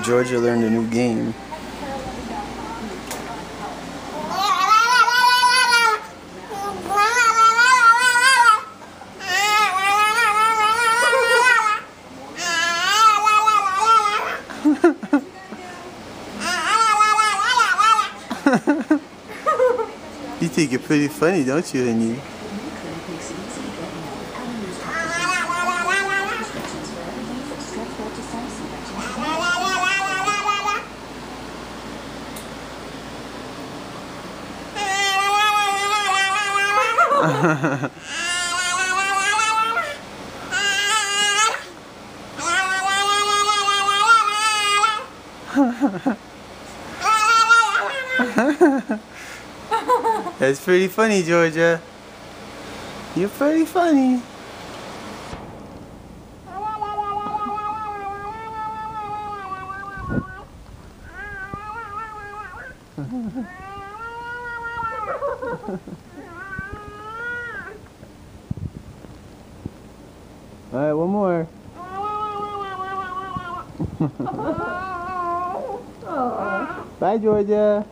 Georgia learned a new game. You think you're pretty funny, don't you, honey? That's pretty funny, Georgia. You're pretty funny. Alright, one more. Bye, Georgia.